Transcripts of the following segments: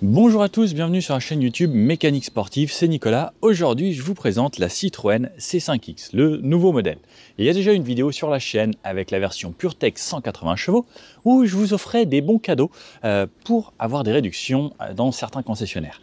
Bonjour à tous, bienvenue sur la chaîne YouTube Mécanique Sportive, c'est Nicolas. Aujourd'hui, je vous présente la Citroën C5X, le nouveau modèle. Et il y a déjà une vidéo sur la chaîne avec la version PureTech 180 chevaux où je vous offrais des bons cadeaux pour avoir des réductions dans certains concessionnaires.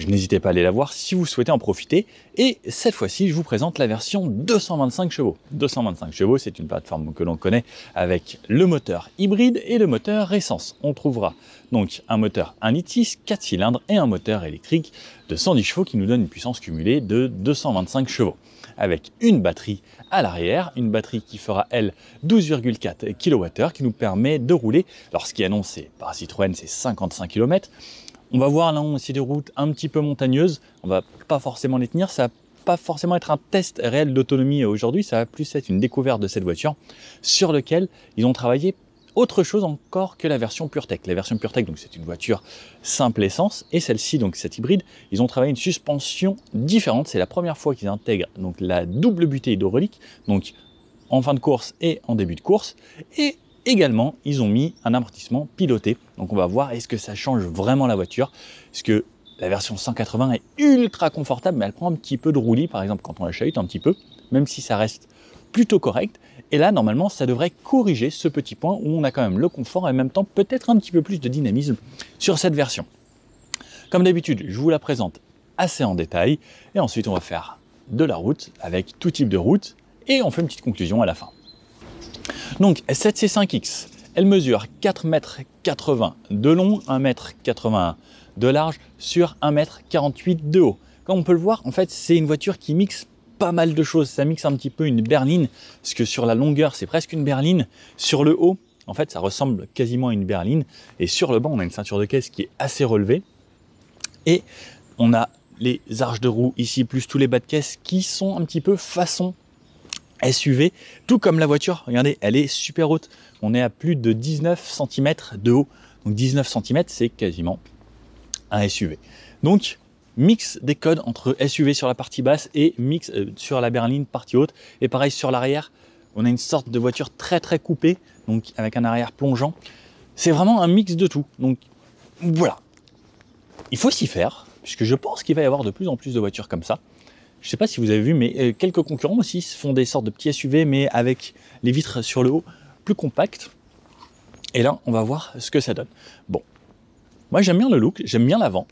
N'hésitez pas à aller la voir si vous souhaitez en profiter. Et cette fois-ci, je vous présente la version 225 chevaux. 225 chevaux, c'est une plateforme que l'on connaît avec le moteur hybride et le moteur essence. On trouvera donc un moteur 1,6 litre, 4 cylindres et un moteur électrique de 110 chevaux qui nous donne une puissance cumulée de 225 chevaux. Avec une batterie à l'arrière, une batterie qui fera, elle, 12,4 kWh qui nous permet de rouler. Alors, ce qui est annoncé par Citroën, c'est 55 km. On va voir là, on a aussi des routes un petit peu montagneuses. On va pas forcément les tenir. Ça va pas forcément être un test réel d'autonomie aujourd'hui. Ça va plus être une découverte de cette voiture sur laquelle ils ont travaillé autre chose encore que la version PureTech. La version PureTech, donc c'est une voiture simple essence, et celle-ci, donc cette hybride, ils ont travaillé une suspension différente. C'est la première fois qu'ils intègrent donc la double butée hydraulique, donc en fin de course et en début de course, et également, ils ont mis un amortissement piloté. Donc on va voir est-ce que ça change vraiment la voiture. Parce que la version 180 est ultra confortable, mais elle prend un petit peu de roulis, par exemple quand on la chahute un petit peu, même si ça reste plutôt correct. Et là, normalement, ça devrait corriger ce petit point où on a quand même le confort et en même temps peut-être un petit peu plus de dynamisme sur cette version. Comme d'habitude, je vous la présente assez en détail. Et ensuite, on va faire de la route avec tout type de route. Et on fait une petite conclusion à la fin. Donc cette C5X, elle mesure 4,80 m de long, 1,81 m de large sur 1,48 m de haut. Comme on peut le voir, en fait, c'est une voiture qui mixe pas mal de choses. Ça mixe un petit peu une berline, parce que sur la longueur, c'est presque une berline. Sur le haut, en fait, ça ressemble quasiment à une berline. Et sur le bas, on a une ceinture de caisse qui est assez relevée. Et on a les arches de roue ici, plus tous les bas de caisse qui sont un petit peu façon SUV, tout comme la voiture. Regardez, elle est super haute. On est à plus de 19 cm de haut. Donc 19 cm, c'est quasiment un SUV. Donc, mix des codes entre SUV sur la partie basse et mix sur la berline partie haute. Et pareil sur l'arrière, on a une sorte de voiture très très coupée, donc avec un arrière plongeant. C'est vraiment un mix de tout. Donc voilà. Il faut s'y faire, puisque je pense qu'il va y avoir de plus en plus de voitures comme ça. Je ne sais pas si vous avez vu, mais quelques concurrents aussi font des sortes de petits SUV, mais avec les vitres sur le haut plus compactes. Et là, on va voir ce que ça donne. Bon, moi j'aime bien le look, j'aime bien l'avant.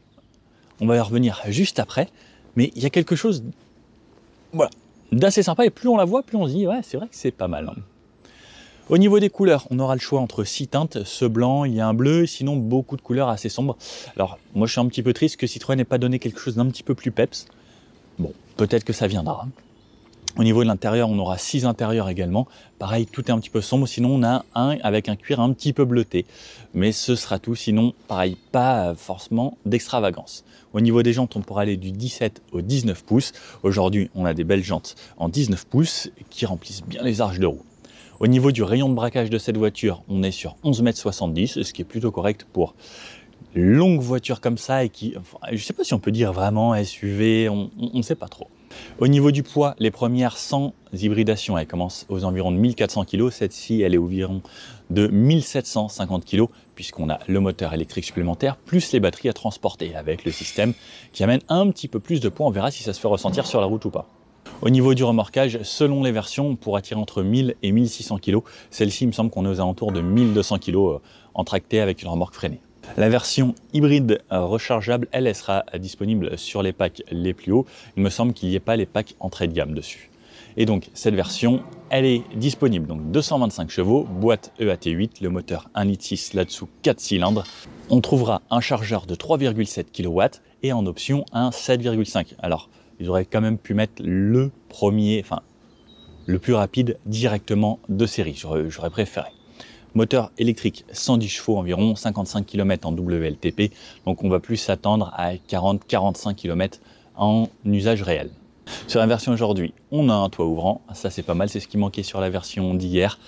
On va y revenir juste après, mais il y a quelque chose, voilà, d'assez sympa. Et plus on la voit, plus on se dit, ouais, c'est vrai que c'est pas mal. Hein. Au niveau des couleurs, on aura le choix entre 6 teintes, ce blanc, il y a un bleu, sinon beaucoup de couleurs assez sombres. Alors, moi je suis un petit peu triste que Citroën n'ait pas donné quelque chose d'un petit peu plus peps. Bon, peut-être que ça viendra. Au niveau de l'intérieur, on aura 6 intérieurs également. Pareil, tout est un petit peu sombre. Sinon, on a un avec un cuir un petit peu bleuté. Mais ce sera tout. Sinon, pareil, pas forcément d'extravagance. Au niveau des jantes, on pourra aller du 17 au 19 pouces. Aujourd'hui, on a des belles jantes en 19 pouces qui remplissent bien les arches de roue. Au niveau du rayon de braquage de cette voiture, on est sur 11,70 m, ce qui est plutôt correct pour longue voiture comme ça et qui, enfin, je ne sais pas si on peut dire vraiment SUV, on ne sait pas trop. Au niveau du poids, les premières sans hybridation, elles commencent aux environs de 1400 kg. Cette-ci, elle est environ de 1750 kg puisqu'on a le moteur électrique supplémentaire plus les batteries à transporter avec le système qui amène un petit peu plus de poids. On verra si ça se fait ressentir sur la route ou pas. Au niveau du remorquage, selon les versions, on pourra tirer entre 1000 et 1600 kg. Celle-ci, il me semble qu'on est aux alentours de 1200 kg en tracté avec une remorque freinée. La version hybride rechargeable, elle sera disponible sur les packs les plus hauts. Il me semble qu'il n'y ait pas les packs entrée de gamme dessus. Et donc, cette version, elle est disponible. Donc, 225 chevaux, boîte EAT8, le moteur 1,6 litre là-dessous, 4 cylindres. On trouvera un chargeur de 3,7 kW et en option un 7,5. Alors, ils auraient quand même pu mettre le plus rapide directement de série. J'aurais préféré. Moteur électrique 110 chevaux environ, 55 km en WLTP, donc on va plus s'attendre à 40-45 km en usage réel. Sur la version aujourd'hui, on a un toit ouvrant, ça c'est pas mal, c'est ce qui manquait sur la version d'hier.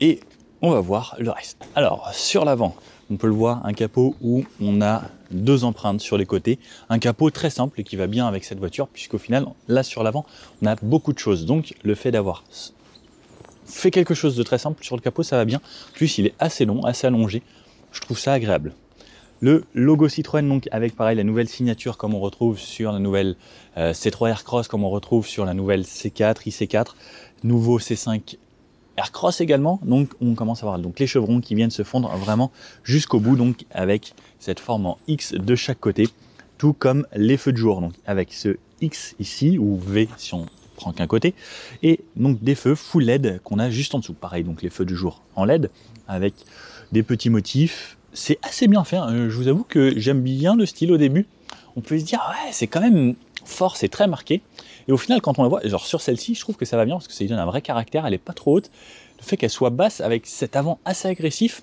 Et on va voir le reste. Alors sur l'avant, on peut le voir, un capot où on a 2 empreintes sur les côtés, un capot très simple et qui va bien avec cette voiture, puisqu'au final, là sur l'avant, on a beaucoup de choses. Donc le fait d'avoir fait quelque chose de très simple sur le capot, ça va bien. En plus, il est assez long, assez allongé. Je trouve ça agréable. Le logo Citroën, donc avec pareil la nouvelle signature comme on retrouve sur la nouvelle C3 Aircross, comme on retrouve sur la nouvelle C4, IC4, nouveau C5 Aircross également. Donc on commence à voir donc les chevrons qui viennent se fondre vraiment jusqu'au bout, donc avec cette forme en X de chaque côté, tout comme les feux de jour, donc avec ce X ici ou V si on prend qu'un côté, et donc des feux full LED qu'on a juste en dessous. Pareil, donc les feux du jour en LED avec des petits motifs. C'est assez bien fait, hein. Je vous avoue que j'aime bien le style au début. On peut se dire, ouais, c'est quand même fort, c'est très marqué. Et au final, quand on la voit, genre sur celle-ci, je trouve que ça va bien parce que ça lui donne un vrai caractère. Elle n'est pas trop haute. Le fait qu'elle soit basse avec cet avant assez agressif,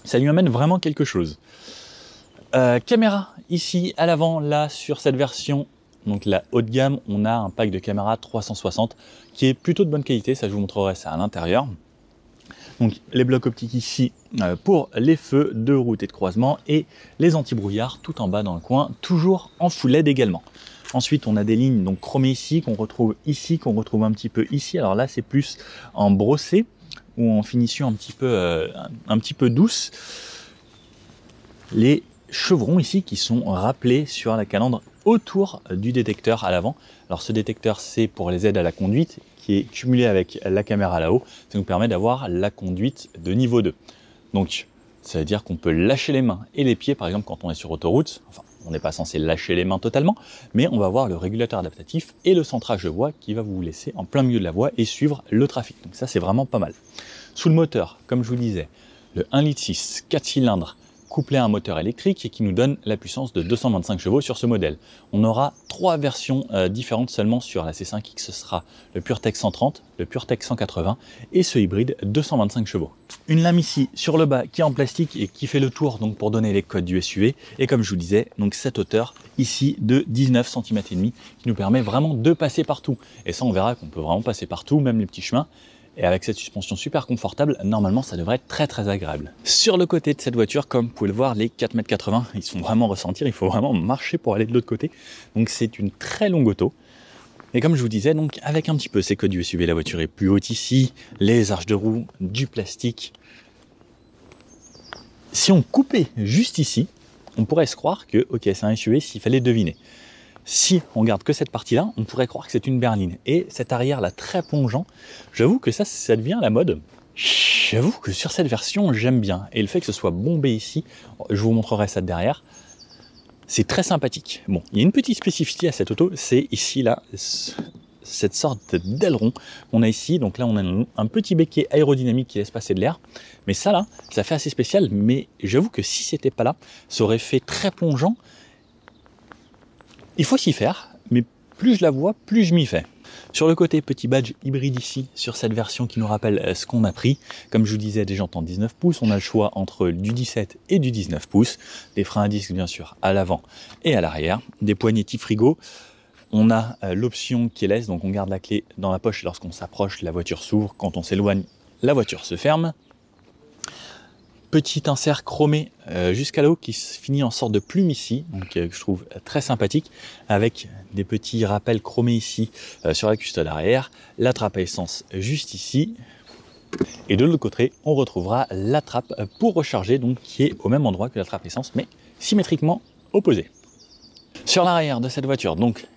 ça lui amène vraiment quelque chose. Caméra ici à l'avant, là sur cette version. Donc la haut de gamme, on a un pack de caméra 360 qui est plutôt de bonne qualité, ça je vous montrerai ça à l'intérieur. Donc les blocs optiques ici pour les feux de route et de croisement et les anti-brouillards tout en bas dans le coin, toujours en full LED également. Ensuite on a des lignes donc chromées ici, qu'on retrouve un petit peu ici. Alors là c'est plus en brossé ou en finition un petit peu douce. Les chevrons ici qui sont rappelés sur la calandre autour du détecteur à l'avant. Alors ce détecteur c'est pour les aides à la conduite qui est cumulé avec la caméra là-haut. Ça nous permet d'avoir la conduite de niveau 2. Donc ça veut dire qu'on peut lâcher les mains et les pieds par exemple quand on est sur autoroute. Enfin on n'est pas censé lâcher les mains totalement, mais on va avoir le régulateur adaptatif et le centrage de voie qui va vous laisser en plein milieu de la voie et suivre le trafic. Donc ça c'est vraiment pas mal. Sous le moteur, comme je vous disais, le 1,6 litre 4 cylindres couplé à un moteur électrique et qui nous donne la puissance de 225 chevaux sur ce modèle. On aura 3 versions différentes seulement sur la C5X, ce sera le PureTech 130, le PureTech 180 et ce hybride 225 chevaux. Une lame ici sur le bas qui est en plastique et qui fait le tour donc pour donner les codes du SUV et comme je vous disais, donc cette hauteur ici de 19 cm et demi qui nous permet vraiment de passer partout. Et ça on verra qu'on peut vraiment passer partout, même les petits chemins. Et avec cette suspension super confortable, normalement ça devrait être très très agréable. Sur le côté de cette voiture, comme vous pouvez le voir, les 4,80 m, ils sont vraiment ressentir, il faut vraiment marcher pour aller de l'autre côté. Donc c'est une très longue auto. Et comme je vous disais, donc avec un petit peu ces codes du SUV, la voiture est plus haute ici, les arches de roue, du plastique. Si on coupait juste ici, on pourrait se croire que ok c'est un SUV s'il fallait deviner. Si on garde que cette partie-là, on pourrait croire que c'est une berline. Et cet arrière-là très plongeant, j'avoue que ça devient la mode. J'avoue que sur cette version, j'aime bien. Et le fait que ce soit bombé ici, je vous montrerai ça derrière, c'est très sympathique. Bon, il y a une petite spécificité à cette auto, c'est ici, là, cette sorte d'aileron qu'on a ici. Donc là, on a un petit béquet aérodynamique qui laisse passer de l'air. Mais ça, là, ça fait assez spécial. Mais j'avoue que si c'était pas là, ça aurait fait très plongeant. Il faut s'y faire, mais plus je la vois, plus je m'y fais. Sur le côté, petit badge hybride ici, sur cette version qui nous rappelle ce qu'on a pris. Comme je vous disais, des jantes en 19 pouces, on a le choix entre du 17 et du 19 pouces. Des freins à disque, bien sûr, à l'avant et à l'arrière. Des poignées type frigo. On a l'option keyless, donc on garde la clé dans la poche lorsqu'on s'approche, la voiture s'ouvre. Quand on s'éloigne, la voiture se ferme. Petit insert chromé jusqu'à là-haut qui se finit en sorte de plume ici, donc que je trouve très sympathique, avec des petits rappels chromés ici sur la custode arrière, la trappe à essence juste ici, et de l'autre côté on retrouvera la trappe pour recharger, donc qui est au même endroit que la trappe essence, mais symétriquement opposée. Sur l'arrière de cette voiture, donc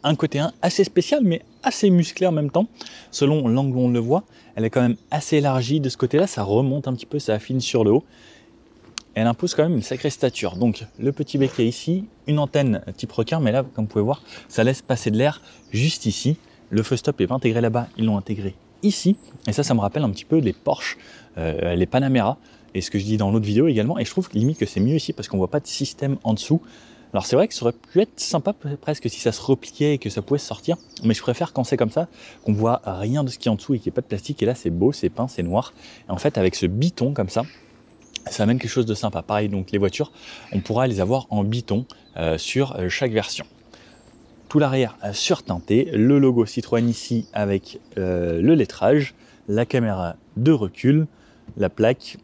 un côté 1 assez spécial mais assez musclé en même temps, selon l'angle où on le voit. Elle est quand même assez élargie de ce côté-là, ça remonte un petit peu, ça affine sur le haut. Elle impose quand même une sacrée stature. Donc le petit béquet ici, une antenne type requin, mais là, comme vous pouvez voir, ça laisse passer de l'air juste ici. Le feu stop n'est pas intégré là-bas, ils l'ont intégré ici. Et ça me rappelle un petit peu les Porsche, les Panamera, et ce que je dis dans l'autre vidéo également. Et je trouve limite que c'est mieux ici parce qu'on ne voit pas de système en dessous. Alors c'est vrai que ça aurait pu être sympa presque si ça se repliait et que ça pouvait se sortir, mais je préfère quand c'est comme ça, qu'on voit rien de ce qui est en dessous et qu'il n'y ait pas de plastique, et là c'est beau, c'est peint, c'est noir, et en fait avec ce biton comme ça amène quelque chose de sympa. Pareil, donc les voitures, on pourra les avoir en biton sur chaque version. Tout l'arrière surteinté, le logo Citroën ici avec le lettrage, la caméra de recul, la plaque,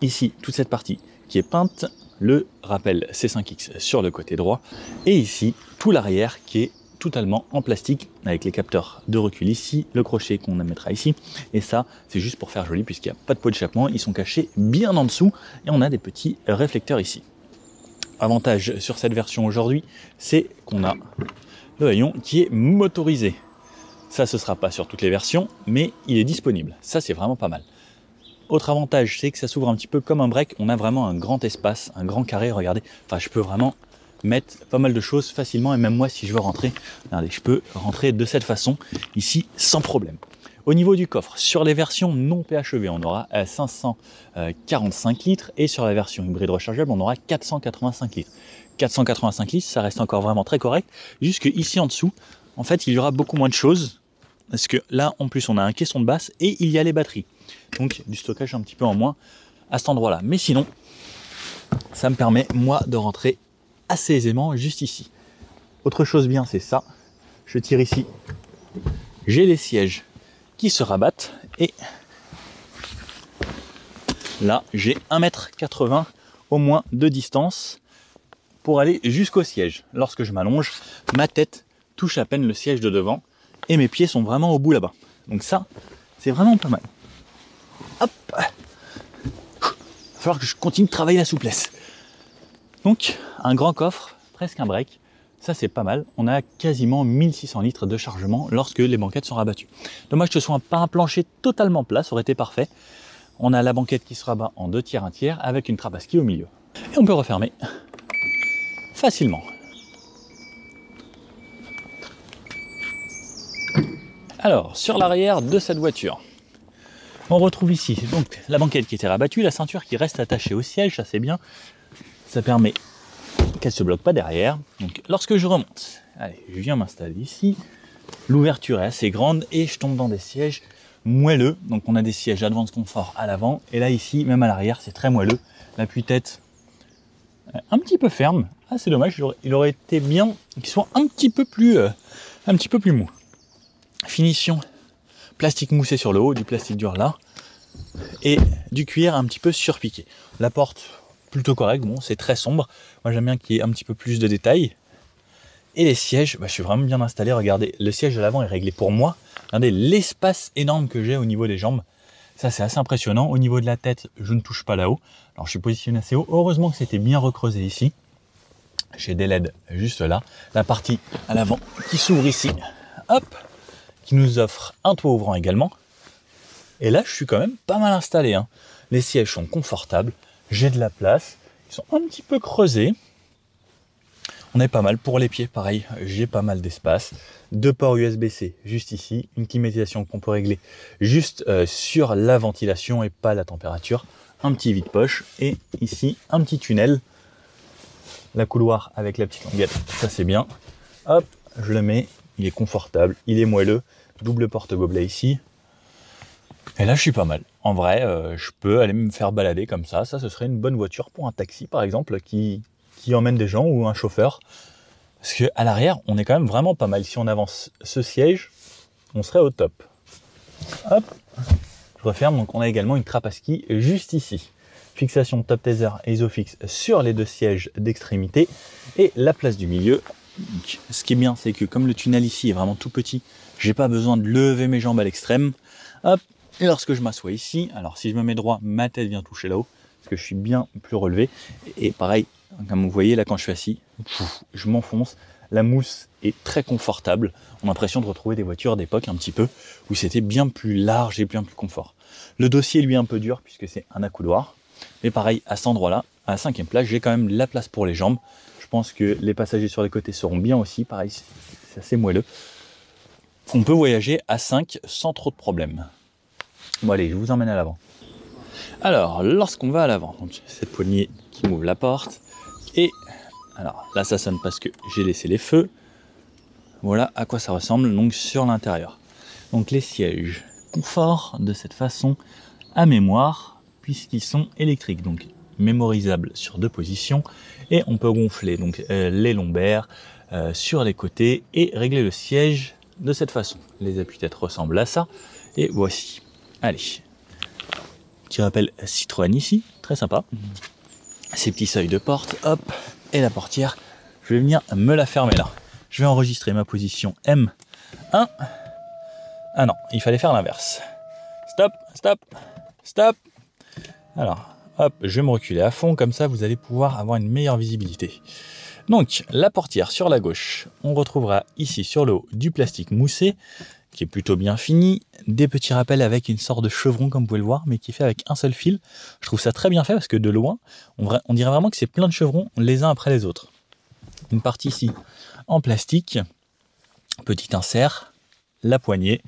ici toute cette partie qui est peinte, le rappel C5X sur le côté droit, et ici tout l'arrière qui est totalement en plastique avec les capteurs de recul ici, le crochet qu'on mettra ici, et ça c'est juste pour faire joli puisqu'il n'y a pas de pot d'échappement, ils sont cachés bien en dessous et on a des petits réflecteurs ici. Avantage sur cette version aujourd'hui, c'est qu'on a le haillon qui est motorisé. Ça ce sera pas sur toutes les versions, mais il est disponible, ça c'est vraiment pas mal. Autre avantage, c'est que ça s'ouvre un petit peu comme un break, on a vraiment un grand espace, un grand carré, regardez, enfin je peux vraiment mettre pas mal de choses facilement, et même moi si je veux rentrer, regardez, je peux rentrer de cette façon ici sans problème. Au niveau du coffre, sur les versions non PHEV, on aura 545 litres, et sur la version hybride rechargeable, on aura 485 litres. 485 litres, ça reste encore vraiment très correct, juste que ici en dessous, en fait, il y aura beaucoup moins de choses, parce que là, en plus, on a un caisson de basse, et il y a les batteries. Donc, du stockage un petit peu en moins à cet endroit-là. Mais sinon, ça me permet, moi, de rentrer assez aisément juste ici. Autre chose bien, c'est ça. Je tire ici. J'ai les sièges qui se rabattent. Et là, j'ai 1,80 m au moins de distance pour aller jusqu'au siège. Lorsque je m'allonge, ma tête touche à peine le siège de devant et mes pieds sont vraiment au bout là-bas. Donc ça, c'est vraiment pas mal. Hop, il va falloir que je continue de travailler la souplesse. Donc, un grand coffre, presque un break, ça c'est pas mal. On a quasiment 1600 litres de chargement lorsque les banquettes sont rabattues. Dommage que ce soit pas un plancher totalement plat, ça aurait été parfait. On a la banquette qui se rabat en 2 tiers, 1 tiers, avec une trappe à ski au milieu. Et on peut refermer facilement. Alors, sur l'arrière de cette voiture, on retrouve ici donc la banquette qui était rabattue, la ceinture qui reste attachée au siège, ça c'est bien. Ça permet qu'elle ne se bloque pas derrière. Donc lorsque je remonte, allez, je viens m'installer ici. L'ouverture est assez grande et je tombe dans des sièges moelleux. Donc on a des sièges Advance Confort à l'avant. Et là ici, même à l'arrière, c'est très moelleux. L'appui-tête un petit peu ferme. Ah, c'est dommage, il aurait été bien qu'il soit un petit peu plus mou. Finition plastique moussé sur le haut, du plastique dur là, et du cuir un petit peu surpiqué. La porte plutôt correcte, bon c'est très sombre, moi j'aime bien qu'il y ait un petit peu plus de détails. Et les sièges, je suis vraiment bien installé, regardez, le siège de l'avant est réglé pour moi, regardez l'espace énorme que j'ai au niveau des jambes, ça c'est assez impressionnant. Au niveau de la tête, je ne touche pas là-haut, alors je suis positionné assez haut, heureusement que c'était bien recreusé ici. J'ai des LED juste là, la partie à l'avant qui s'ouvre ici, hop, qui nous offre un toit ouvrant également. Et là, je suis quand même pas mal installé, hein. Les sièges sont confortables, j'ai de la place, ils sont un petit peu creusés. On est pas mal pour les pieds, pareil, j'ai pas mal d'espace. 2 ports USB-C juste ici, une climatisation qu'on peut régler juste sur la ventilation et pas la température. Un petit vide-poche et ici un petit tunnel. La couloir avec la petite languette, ça c'est bien. Hop, je le mets, il est confortable, il est moelleux. Double porte-gobelet ici. Et là, je suis pas mal. En vrai, je peux aller me faire balader comme ça. Ça, ce serait une bonne voiture pour un taxi, par exemple, qui emmène des gens ou un chauffeur. Parce qu'à l'arrière, on est quand même vraiment pas mal. Si on avance ce siège, on serait au top. Hop, je referme. Donc, on a également une trappe à ski juste ici. Fixation top taser et Isofix sur les 2 sièges d'extrémité. Et la place du milieu. Donc, ce qui est bien, c'est que comme le tunnel ici est vraiment tout petit, j'ai pas besoin de lever mes jambes à l'extrême. Hop, et lorsque je m'assois ici, alors si je me mets droit, ma tête vient toucher là-haut, parce que je suis bien plus relevé. Et pareil, comme vous voyez là quand je suis assis, je m'enfonce. La mousse est très confortable. On a l'impression de retrouver des voitures d'époque un petit peu, où c'était bien plus large et bien plus confort. Le dossier lui est un peu dur, puisque c'est un accoudoir. Mais pareil, à cet endroit-là, à la 5e place, j'ai quand même la place pour les jambes. Je pense que les passagers sur les côtés seront bien aussi. Pareil, c'est assez moelleux. On peut voyager à 5 sans trop de problèmes. Bon allez, je vous emmène à l'avant. Alors, lorsqu'on va à l'avant, donc cette poignée qui m'ouvre la porte, et Alors là, ça sonne parce que j'ai laissé les feux. Voilà à quoi ça ressemble donc sur l'intérieur. Donc les sièges confort de cette façon à mémoire puisqu'ils sont électriques, donc mémorisables sur 2 positions, et on peut gonfler donc les lombaires sur les côtés et régler le siège de cette façon. Les appuis-têtes ressemblent à ça et voici. Allez, petit rappel Citroën ici, très sympa. Ces petits seuils de porte, hop, et la portière, je vais venir me la fermer là. Je vais enregistrer ma position M1. Ah non, il fallait faire l'inverse. Stop, stop, stop. Alors, hop, je vais me reculer à fond, comme ça vous allez pouvoir avoir une meilleure visibilité. Donc, la portière sur la gauche, on retrouvera ici sur le haut du plastique moussé, qui est plutôt bien fini, des petits rappels avec une sorte de chevron comme vous pouvez le voir, mais qui est fait avec un seul fil. Je trouve ça très bien fait parce que de loin, on dirait vraiment que c'est plein de chevrons les uns après les autres. Une partie ici en plastique, petit insert, la poignée,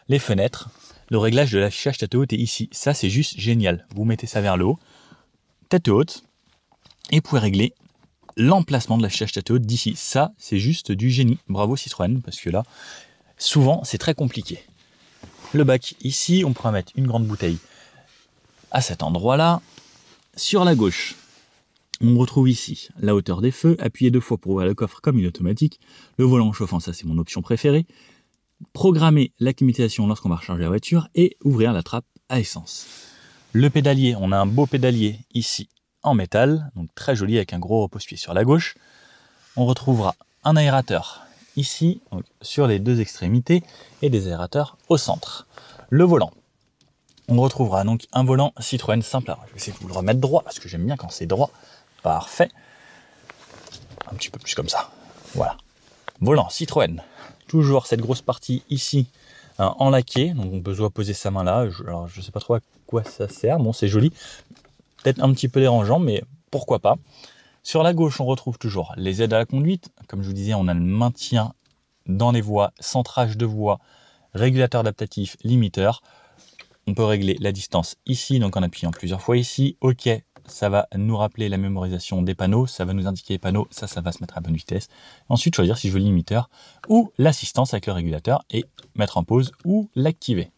les fenêtres, le réglage de l'affichage tête haute est ici. Ça c'est juste génial. Vous mettez ça vers le haut, tête haute, et vous pouvez régler l'emplacement de l'affichage tête haute d'ici. Ça c'est juste du génie. Bravo Citroën, parce que là, souvent c'est très compliqué. Le bac ici, on pourra mettre une grande bouteille à cet endroit-là. Sur la gauche, on retrouve ici la hauteur des feux, appuyer 2 fois pour ouvrir le coffre comme il est automatique, le volant chauffant, ça c'est mon option préférée, programmer la climatisation lorsqu'on va recharger la voiture et ouvrir la trappe à essence. Le pédalier, on a un beau pédalier ici en métal, donc très joli avec un gros repose-pied sur la gauche. On retrouvera un aérateur ici, donc sur les 2 extrémités, et des aérateurs au centre. Le volant, on retrouvera donc un volant Citroën simple. Alors, je vais essayer de vous le remettre droit, parce que j'aime bien quand c'est droit. Parfait. Un petit peu plus comme ça. Voilà. Volant Citroën. Toujours cette grosse partie ici en laqué. Donc on peut soit poser sa main là. Alors je ne sais pas trop à quoi ça sert. Bon, c'est joli. Peut-être un petit peu dérangeant, mais pourquoi pas. Sur la gauche, on retrouve toujours les aides à la conduite. Comme je vous disais, on a le maintien dans les voies, centrage de voie, régulateur adaptatif, limiteur. On peut régler la distance ici, donc en appuyant plusieurs fois ici. OK, ça va nous rappeler la mémorisation des panneaux. Ça va nous indiquer les panneaux. Ça va se mettre à bonne vitesse. Ensuite, choisir si je veux le limiteur ou l'assistance avec le régulateur et mettre en pause ou l'activer.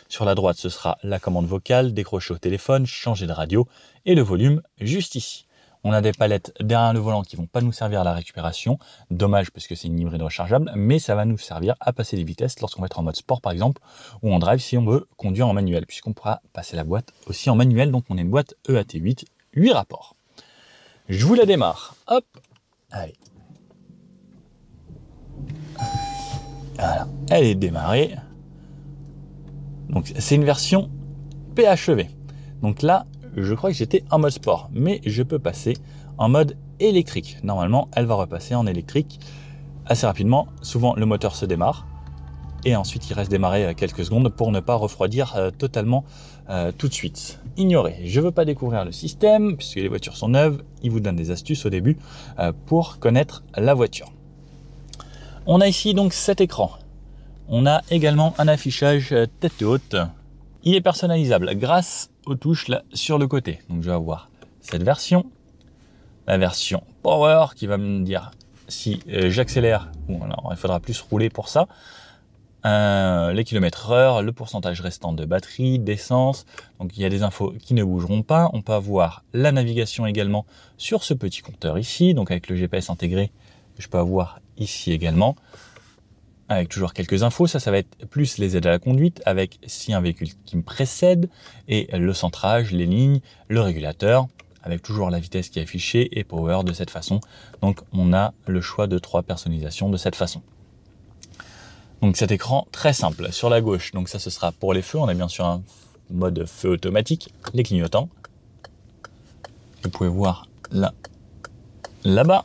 Sur la droite, ce sera la commande vocale, décrocher au téléphone, changer de radio et le volume juste ici. On a des palettes derrière le volant qui ne vont pas nous servir à la récupération. Dommage parce que c'est une hybride rechargeable, mais ça va nous servir à passer les vitesses lorsqu'on va être en mode sport par exemple, ou en drive si on veut conduire en manuel, puisqu'on pourra passer la boîte aussi en manuel. Donc on a une boîte EAT8, 8 rapports. Je vous la démarre. Hop, allez. Voilà, elle est démarrée. Donc c'est une version PHEV. Donc là, je crois que j'étais en mode sport, mais je peux passer en mode électrique. Normalement, elle va repasser en électrique assez rapidement. Souvent, le moteur se démarre et ensuite il reste démarré quelques secondes pour ne pas refroidir totalement tout de suite. Ignorez, je ne veux pas découvrir le système puisque les voitures sont neuves. Il vous donne des astuces au début pour connaître la voiture. On a ici donc cet écran. On a également un affichage tête haute. Il est personnalisable grâce aux touches là sur le côté. Donc je vais avoir cette version, la version Power qui va me dire si j'accélère, ou alors il faudra plus rouler pour ça, les kilomètres heure, le pourcentage restant de batterie, d'essence. Donc il y a des infos qui ne bougeront pas. On peut avoir la navigation également sur ce petit compteur ici, donc avec le GPS intégré, je peux avoir ici également. Avec toujours quelques infos, ça va être plus les aides à la conduite, avec si un véhicule qui me précède, et le centrage, les lignes, le régulateur, avec toujours la vitesse qui est affichée et power de cette façon. Donc on a le choix de 3 personnalisations de cette façon. Donc cet écran très simple. Sur la gauche, donc ça ce sera pour les feux, on a bien sûr un mode feu automatique, les clignotants. Vous pouvez voir là-bas.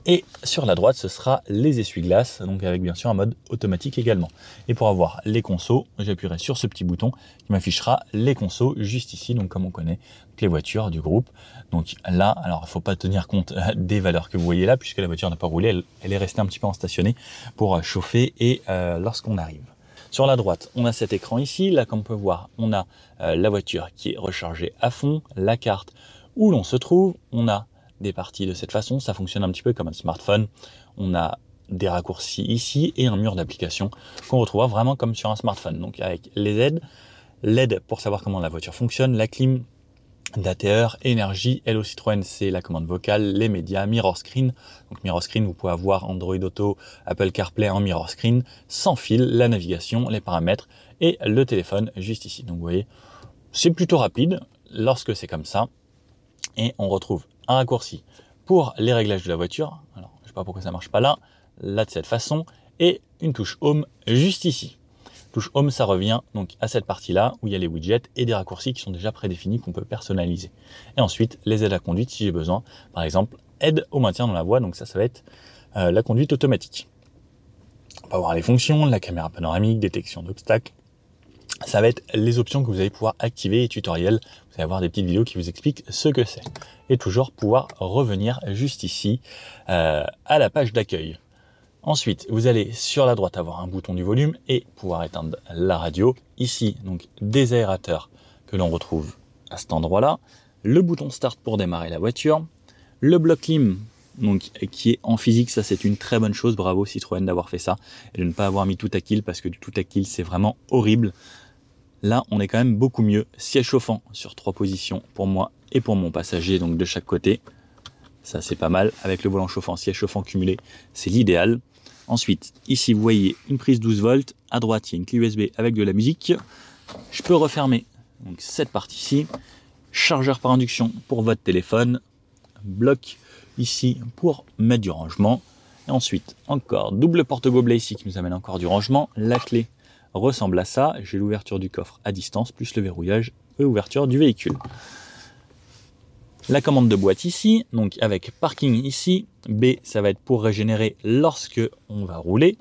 Et sur la droite, ce sera les essuie-glaces, donc avec bien sûr un mode automatique également. Et pour avoir les consos, j'appuierai sur ce petit bouton qui m'affichera les consos juste ici, donc comme on connaît les voitures du groupe. Donc là, alors il ne faut pas tenir compte des valeurs que vous voyez là, puisque la voiture n'a pas roulé, elle est restée un petit peu en stationné pour chauffer et lorsqu'on arrive. Sur la droite, on a cet écran ici. Là, comme on peut voir, on a la voiture qui est rechargée à fond, la carte où l'on se trouve, on a des parties de cette façon. Ça fonctionne un petit peu comme un smartphone. On a des raccourcis ici et un mur d'application qu'on retrouvera vraiment comme sur un smartphone. Donc avec les aides, l'aide pour savoir comment la voiture fonctionne, la clim, d'ATR, énergie, Hello Citroën, c'est la commande vocale, les médias, Mirror Screen. Donc Mirror Screen, vous pouvez avoir Android Auto, Apple CarPlay en Mirror Screen, sans fil, la navigation, les paramètres et le téléphone juste ici. Donc vous voyez, c'est plutôt rapide lorsque c'est comme ça. Et on retrouve un raccourci pour les réglages de la voiture. Alors, je ne sais pas pourquoi ça marche pas là de cette façon. Et une touche Home juste ici. Touche Home, ça revient donc à cette partie-là où il y a les widgets et des raccourcis qui sont déjà prédéfinis qu'on peut personnaliser. Et ensuite, les aides à conduite si j'ai besoin. Par exemple, aide au maintien dans la voie. Donc ça va être la conduite automatique. On va voir les fonctions, la caméra panoramique, détection d'obstacles. Ça va être les options que vous allez pouvoir activer et tutoriels. Vous allez avoir des petites vidéos qui vous expliquent ce que c'est. Et toujours pouvoir revenir juste ici à la page d'accueil. Ensuite, vous allez sur la droite avoir un bouton du volume et pouvoir éteindre la radio. Ici, donc des aérateurs que l'on retrouve à cet endroit-là. Le bouton Start pour démarrer la voiture. Le bloc clim, donc, qui est en physique, ça c'est une très bonne chose. Bravo Citroën d'avoir fait ça et de ne pas avoir mis tout tactile parce que du tout tactile c'est vraiment horrible. Là, on est quand même beaucoup mieux. Siège chauffant sur 3 positions pour moi et pour mon passager, donc de chaque côté. Ça c'est pas mal. Avec le volant chauffant, siège chauffant cumulé, c'est l'idéal. Ensuite, ici, vous voyez une prise 12 volts. À droite, il y a une clé USB avec de la musique. Je peux refermer donc, cette partie-ci. Chargeur par induction pour votre téléphone. Bloc ici pour mettre du rangement. Et ensuite, encore double porte-gobelet ici qui nous amène encore du rangement. La clé ressemble à ça. J'ai l'ouverture du coffre à distance, plus le verrouillage et l'ouverture du véhicule. La commande de boîte ici, donc avec parking ici. B, ça va être pour régénérer lorsque on va rouler,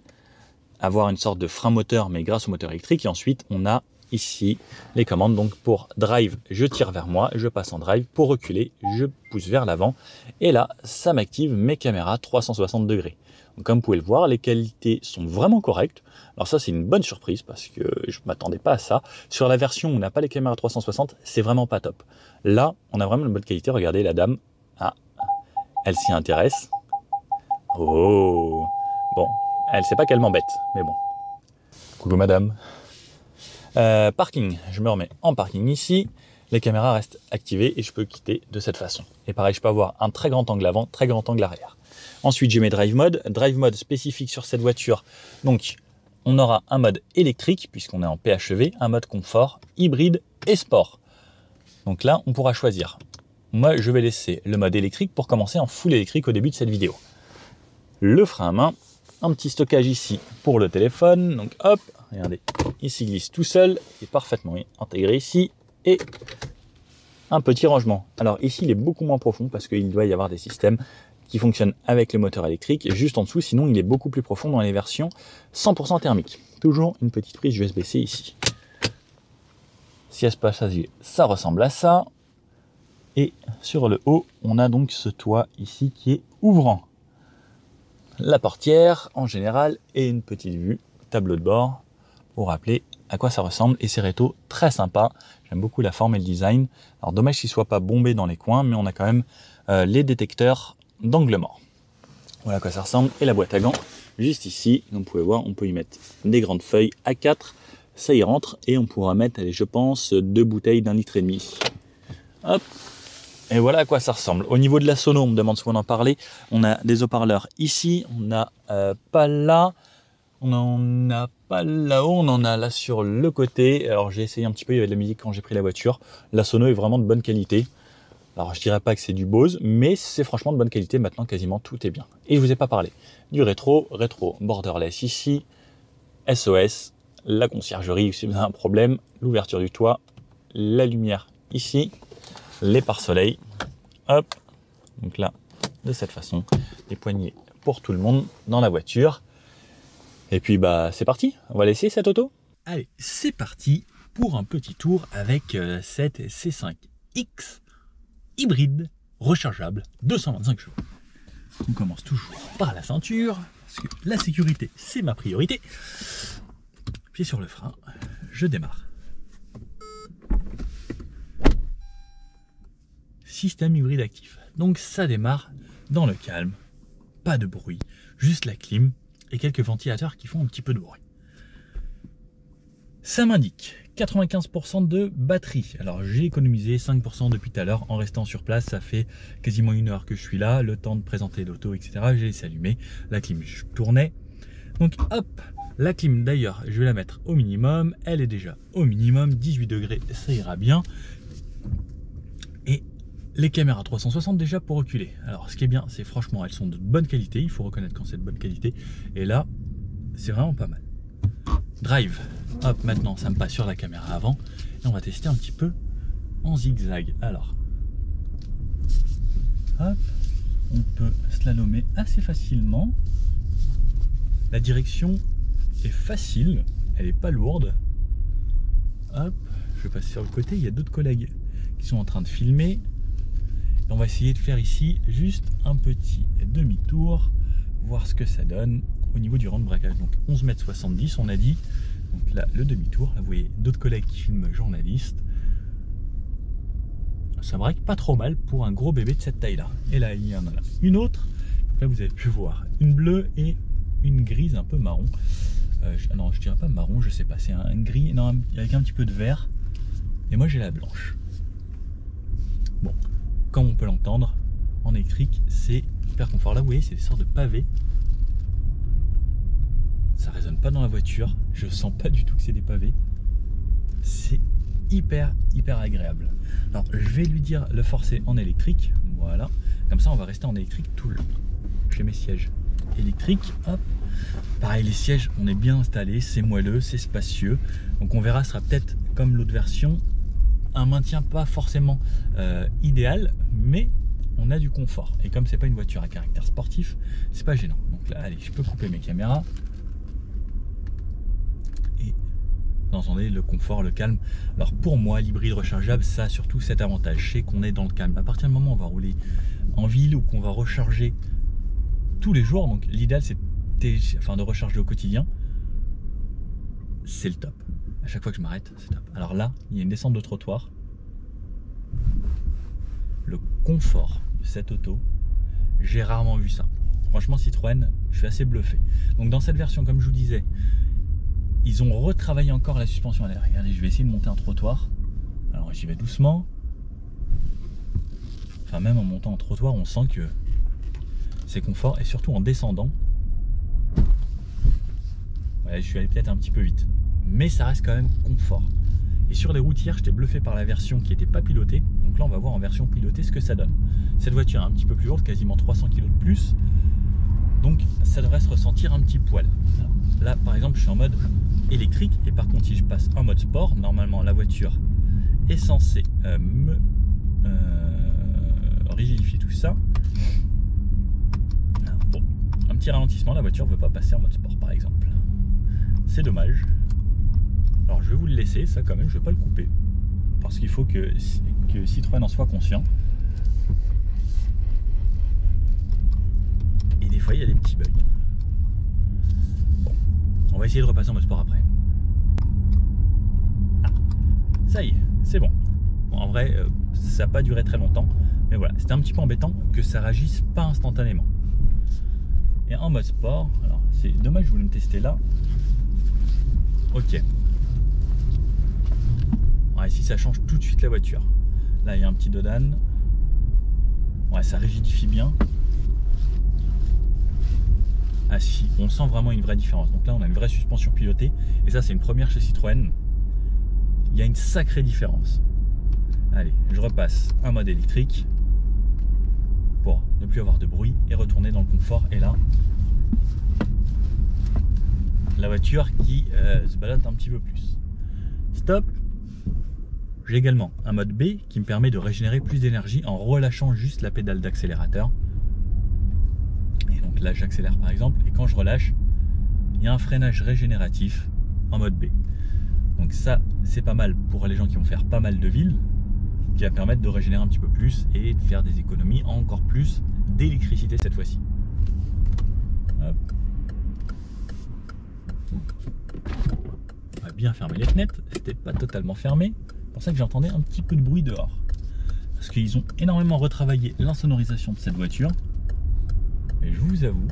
avoir une sorte de frein moteur, mais grâce au moteur électrique. Et ensuite, on a ici les commandes. Donc pour drive, je tire vers moi, je passe en drive. Pour reculer, je pousse vers l'avant. Et là, ça m'active mes caméras 360 degrés. Donc comme vous pouvez le voir, les qualités sont vraiment correctes. Alors ça, c'est une bonne surprise parce que je ne m'attendais pas à ça. Sur la version où on n'a pas les caméras 360, c'est vraiment pas top. Là, on a vraiment une bonne qualité. Regardez, la dame, ah, elle s'y intéresse. Oh, bon, elle sait pas qu'elle m'embête, mais bon. Coucou madame. Parking, je me remets en parking ici. Les caméras restent activées et je peux quitter de cette façon. Et pareil, je peux avoir un très grand angle avant, très grand angle arrière. Ensuite, j'ai mes drive mode spécifique sur cette voiture. Donc, on aura un mode électrique, puisqu'on est en PHEV, un mode confort, hybride et sport. Donc là, on pourra choisir. Moi, je vais laisser le mode électrique pour commencer en full électrique au début de cette vidéo. Le frein à main, un petit stockage ici pour le téléphone. Donc hop, regardez, il s'y glisse tout seul, il est parfaitement intégré ici. Et un petit rangement. Alors ici, il est beaucoup moins profond parce qu'il doit y avoir des systèmes qui fonctionnent avec les moteurs électriques juste en dessous, sinon il est beaucoup plus profond dans les versions 100% thermiques. Toujours une petite prise USB-C ici. Siège passager, ça ressemble à ça. Et sur le haut, on a donc ce toit ici qui est ouvrant. La portière en général et une petite vue, tableau de bord pour rappeler à quoi ça ressemble. Et ces rétaux très sympa. J'aime beaucoup la forme et le design. Alors dommage qu'il ne soit pas bombé dans les coins, mais on a quand même les détecteurs d'angle mort. Voilà à quoi ça ressemble. Et la boîte à gants, juste ici. Comme vous pouvez voir, on peut y mettre des grandes feuilles A4. Ça y rentre. Et on pourra mettre, allez, je pense, 2 bouteilles d'1,5 litre. Hop. Et voilà à quoi ça ressemble. Au niveau de la sono, on me demande souvent d'en parler. On a des haut-parleurs ici. On n'a pas là. On n'en a pas là-haut. On en a là sur le côté. Alors j'ai essayé un petit peu. Il y avait de la musique quand j'ai pris la voiture. La sono est vraiment de bonne qualité. Alors je dirais pas que c'est du Bose, mais c'est franchement de bonne qualité. Maintenant quasiment tout est bien. Et je vous ai pas parlé du rétro borderless ici, SOS, la conciergerie si vous avez un problème, l'ouverture du toit, la lumière ici, les pare-soleil, hop, donc là de cette façon, les poignées pour tout le monde dans la voiture. Et puis bah c'est parti, on va laisser cette auto. Allez, c'est parti pour un petit tour avec cette C5X hybride, rechargeable, 225 chevaux. On commence toujours par la ceinture, parce que la sécurité, c'est ma priorité. Pied sur le frein, je démarre. système hybride actif. Donc ça démarre dans le calme, pas de bruit, juste la clim et quelques ventilateurs qui font un petit peu de bruit. Ça m'indique 95% de batterie. Alors j'ai économisé 5% depuis tout à l'heure en restant sur place. Ça fait quasiment 1 heure que je suis là, le temps de présenter l'auto, etc. J'ai laissé allumer, la clim je tournais. Donc hop, la clim d'ailleurs je vais la mettre au minimum. Elle est déjà au minimum, 18 degrés, ça ira bien. Et les caméras 360 déjà pour reculer. Alors ce qui est bien, c'est franchement elles sont de bonne qualité. Il faut reconnaître quand c'est de bonne qualité. Et là, c'est vraiment pas mal. Drive. Hop, maintenant ça me passe sur la caméra avant et on va tester un petit peu en zigzag. Alors, hop, on peut slalomer assez facilement. La direction est facile, elle n'est pas lourde. Hop, je vais passer sur le côté, il y a d'autres collègues qui sont en train de filmer. Et on va essayer de faire ici juste un petit demi-tour, voir ce que ça donne au niveau du rang de braquage. Donc 11,70 m on a dit. Donc là, le demi-tour, là vous voyez d'autres collègues qui filment journalistes. Ça braque pas trop mal pour un gros bébé de cette taille-là. Et là, il y en a une autre. Là, vous avez pu voir une bleue et une grise un peu marron. Non, je dirais pas marron, je sais pas. C'est un gris non, avec un petit peu de vert. Et moi, j'ai la blanche. Bon, comme on peut l'entendre, en électrique, c'est hyper confort. Là, vous voyez, c'est des sortes de pavés. Ça résonne pas dans la voiture, je sens pas du tout que c'est des pavés. C'est hyper agréable. Alors je vais lui dire le forcer en électrique, voilà. Comme ça on va rester en électrique tout le long. J'ai mes sièges électriques, hop. Pareil les sièges, on est bien installé, c'est moelleux, c'est spacieux. Donc on verra, ce sera peut-être comme l'autre version, un maintien pas forcément idéal, mais on a du confort. Et comme c'est pas une voiture à caractère sportif, c'est pas gênant. Donc là, allez, je peux couper mes caméras. Vous entendez le confort, le calme. Alors pour moi, l'hybride rechargeable, ça a surtout cet avantage, c'est qu'on est dans le calme. À partir du moment où on va rouler en ville ou qu'on va recharger tous les jours, donc l'idéal c'est de recharger au quotidien, c'est le top. À chaque fois que je m'arrête, c'est top. Alors là, il y a une descente de trottoir. Le confort de cette auto, j'ai rarement vu ça. Franchement, Citroën, je suis assez bluffé. Donc dans cette version, comme je vous disais, ils ont retravaillé encore la suspension. Allez, regardez, je vais essayer de monter un trottoir. Alors j'y vais doucement. Enfin même en montant en trottoir, on sent que c'est confort. Et surtout en descendant. Ouais, je suis allé peut-être un petit peu vite. Mais ça reste quand même confort. Et sur les routières, j'étais bluffé par la version qui n'était pas pilotée. Donc là, on va voir en version pilotée ce que ça donne. Cette voiture est un petit peu plus lourde, quasiment 300 kg de plus. Donc ça devrait se ressentir un petit poil. Alors, là, par exemple, je suis en mode électrique. Et par contre, si je passe en mode sport, normalement, la voiture est censée me rigidifier tout ça. Alors, bon, un petit ralentissement, la voiture ne veut pas passer en mode sport, par exemple. C'est dommage. Alors je vais vous le laisser, ça quand même, je vais pas le couper. Parce qu'il faut que Citroën en soit conscient. Et des fois il y a des petits bugs. Bon, on va essayer de repasser en mode sport après. Ah, ça y est, c'est bon. Bon, en vrai, ça n'a pas duré très longtemps. Mais voilà, c'était un petit peu embêtant que ça réagisse pas instantanément. Et en mode sport, alors c'est dommage, je voulais me tester là. Ok. Ouais, ici ça change tout de suite la voiture. Là il y a un petit dodane. Ouais, ça rigidifie bien. Ah si, on sent vraiment une vraie différence. Donc là on a une vraie suspension pilotée. Et ça c'est une première chez Citroën. Il y a une sacrée différence. Allez, je repasse un mode électrique pour ne plus avoir de bruit et retourner dans le confort. Et là, la voiture qui se balade un petit peu plus. Stop. J'ai également un mode B qui me permet de régénérer plus d'énergie en relâchant juste la pédale d'accélérateur. Et donc là j'accélère par exemple, et quand je relâche, il y a un freinage régénératif en mode B. Donc ça c'est pas mal pour les gens qui vont faire pas mal de villes, qui va permettre de régénérer un petit peu plus et de faire des économies encore plus d'électricité cette fois-ci. Hop. On va bien fermer les fenêtres, c'était pas totalement fermé. C'est pour ça que j'entendais un petit peu de bruit dehors. parce qu'ils ont énormément retravaillé l'insonorisation de cette voiture. Et je vous avoue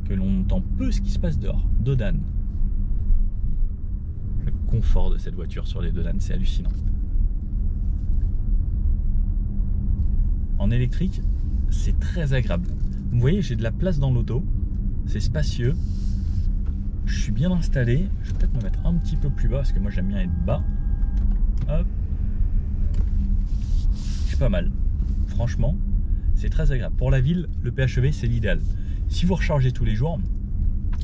que l'on entend peu ce qui se passe dehors. Dodane. Le confort de cette voiture sur les Dodane, c'est hallucinant. En électrique, c'est très agréable. Vous voyez, j'ai de la place dans l'auto. C'est spacieux. Je suis bien installé. Je vais peut-être me mettre un petit peu plus bas parce que moi j'aime bien être bas. Hop. C'est pas mal. Franchement, c'est très agréable. Pour la ville, le PHEV, c'est l'idéal. Si vous rechargez tous les jours,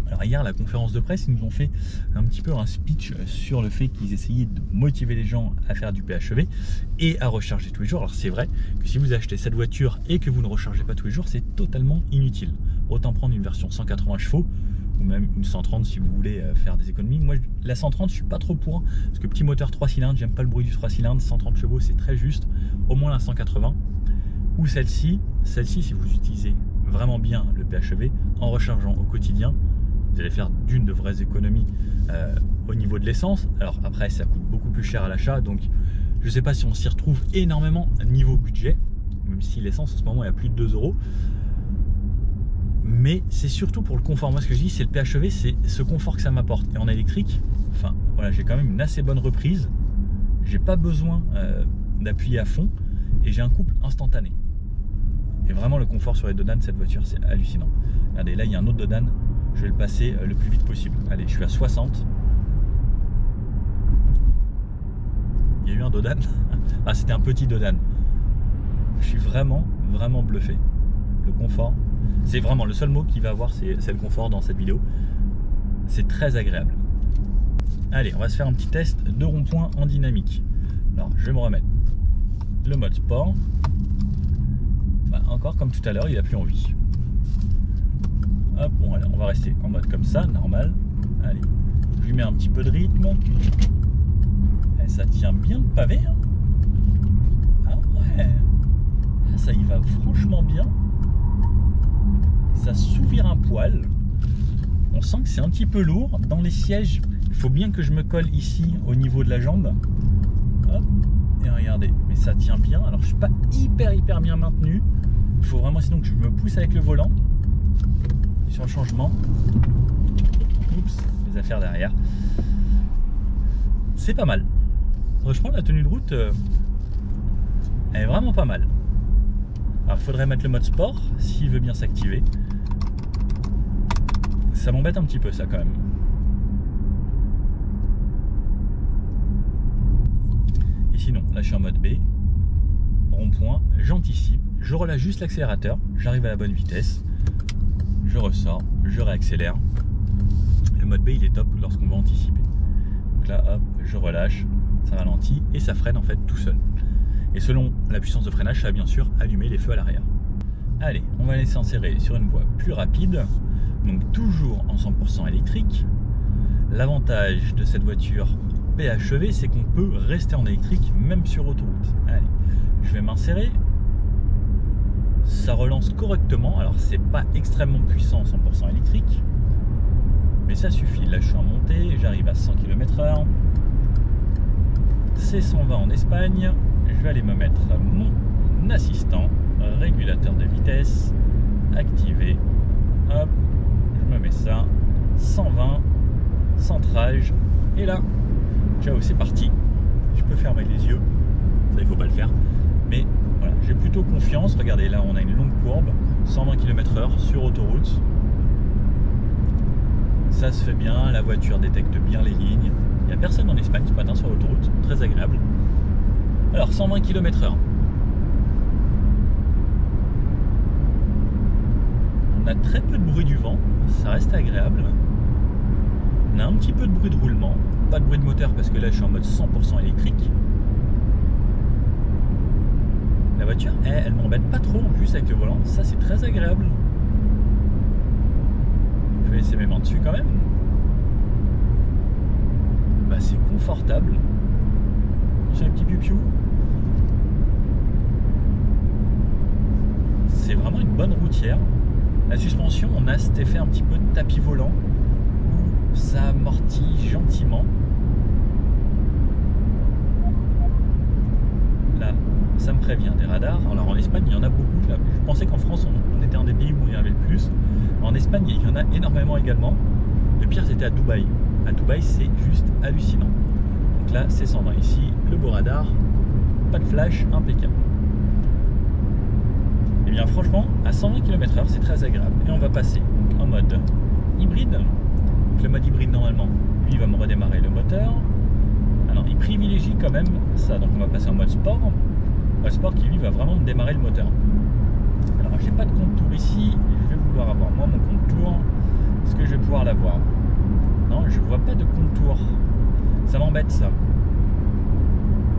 alors hier, à la conférence de presse, ils nous ont fait un petit peu un speech sur le fait qu'ils essayaient de motiver les gens à faire du PHEV et à recharger tous les jours. Alors c'est vrai que si vous achetez cette voiture et que vous ne rechargez pas tous les jours, c'est totalement inutile. Autant prendre une version 180 chevaux ou même une 130 si vous voulez faire des économies. Moi, la 130, je suis pas trop pour, parce que petit moteur 3 cylindres, j'aime pas le bruit du 3 cylindres, 130 chevaux, c'est très juste. Au moins la 180. Ou celle-ci, si vous utilisez vraiment bien le PHEV, en rechargeant au quotidien, vous allez faire d'une de vraies économies au niveau de l'essence. Alors après, ça coûte beaucoup plus cher à l'achat, donc je sais pas si on s'y retrouve énormément niveau budget, même si l'essence en ce moment est à plus de 2 €. Mais c'est surtout pour le confort. Moi, ce que je dis, c'est le PHEV, c'est ce confort que ça m'apporte. Et en électrique, enfin, voilà, j'ai quand même une assez bonne reprise. J'ai pas besoin d'appuyer à fond et j'ai un couple instantané. Et vraiment, le confort sur les Dodane, cette voiture, c'est hallucinant. Regardez, là, il y a un autre Dodane. Je vais le passer le plus vite possible. Allez, je suis à 60. Il y a eu un Dodane. Ah, c'était un petit Dodane. Je suis vraiment bluffé. Le confort. C'est vraiment le seul mot qu'il va avoir, c'est le confort dans cette vidéo. C'est très agréable. Allez, on va se faire un petit test de rond-point en dynamique. Alors, je vais me remettre le mode sport. Bah, encore comme tout à l'heure, il n'a plus envie. Hop, bon, allez, on va rester en mode comme ça, normal. Allez, je lui mets un petit peu de rythme. Et ça tient bien le pavé. Hein. Ah ouais, ça y va franchement bien. Ça s'ouvre un poil. On sent que c'est un petit peu lourd. Dans les sièges, il faut bien que je me colle ici au niveau de la jambe. Hop, et regardez, mais ça tient bien. Alors je suis pas hyper bien maintenu. Il faut vraiment sinon que je me pousse avec le volant. Et sur le changement, oups, les affaires derrière. C'est pas mal. Franchement, la tenue de route, elle est vraiment pas mal. Alors il faudrait mettre le mode sport s'il veut bien s'activer. Ça m'embête un petit peu ça quand même. Et sinon, là je suis en mode B, rond-point, j'anticipe, je relâche juste l'accélérateur, j'arrive à la bonne vitesse, je ressors, je réaccélère. Le mode B il est top lorsqu'on va anticiper. Donc là hop, je relâche, ça ralentit et ça freine en fait tout seul. Et selon la puissance de freinage, ça va bien sûr allumer les feux à l'arrière. Allez, on va laisser insérer sur une voie plus rapide, donc toujours en 100% électrique. L'avantage de cette voiture PHEV, c'est qu'on peut rester en électrique même sur autoroute. Allez, je vais m'insérer. Ça relance correctement, alors c'est pas extrêmement puissant en 100% électrique, mais ça suffit. Là je suis en montée, j'arrive à 100 km/h. C'est 120 en Espagne. Je vais aller me mettre mon assistant, régulateur de vitesse, activé. Hop, je me mets ça, 120, centrage, et là, ciao, c'est parti. Je peux fermer les yeux, ça il faut pas le faire, mais voilà, j'ai plutôt confiance. Regardez, là on a une longue courbe, 120 km/h sur autoroute. Ça se fait bien, la voiture détecte bien les lignes. Il n'y a personne en Espagne ce matin sur l'autoroute, très agréable. Alors 120 km/h. On a très peu de bruit du vent, ça reste agréable. On a un petit peu de bruit de roulement, pas de bruit de moteur parce que là je suis en mode 100% électrique. La voiture, elle m'embête pas trop en plus avec le volant, ça c'est très agréable. Je vais laisser mes mains dessus quand même. Bah c'est confortable. Sur les petits piou-piou. C'est vraiment une bonne routière. La suspension, on a cet effet un petit peu de tapis volant où ça amortit gentiment. ça me prévient des radars. Alors en Espagne, il y en a beaucoup. Là, je pensais qu'en France, on était un des pays où il y en avait le plus. En Espagne, il y en a énormément également. Le pire, c'était à Dubaï. À Dubaï, c'est juste hallucinant. Donc là, c'est 120 ici, le beau radar, pas de flash, impeccable. Et bien franchement, à 120 km/h, c'est très agréable. Et on va passer en mode hybride. Donc le mode hybride, normalement, lui, il va me redémarrer le moteur. Alors, il privilégie quand même ça. Donc on va passer en mode sport. Mode sport qui, lui, va vraiment me démarrer le moteur. Alors, j'ai pas de contour ici. Je vais vouloir avoir, moi, mon contour. Est-ce que je vais pouvoir l'avoir? Non, je vois pas de contour. Ça m'embête, ça.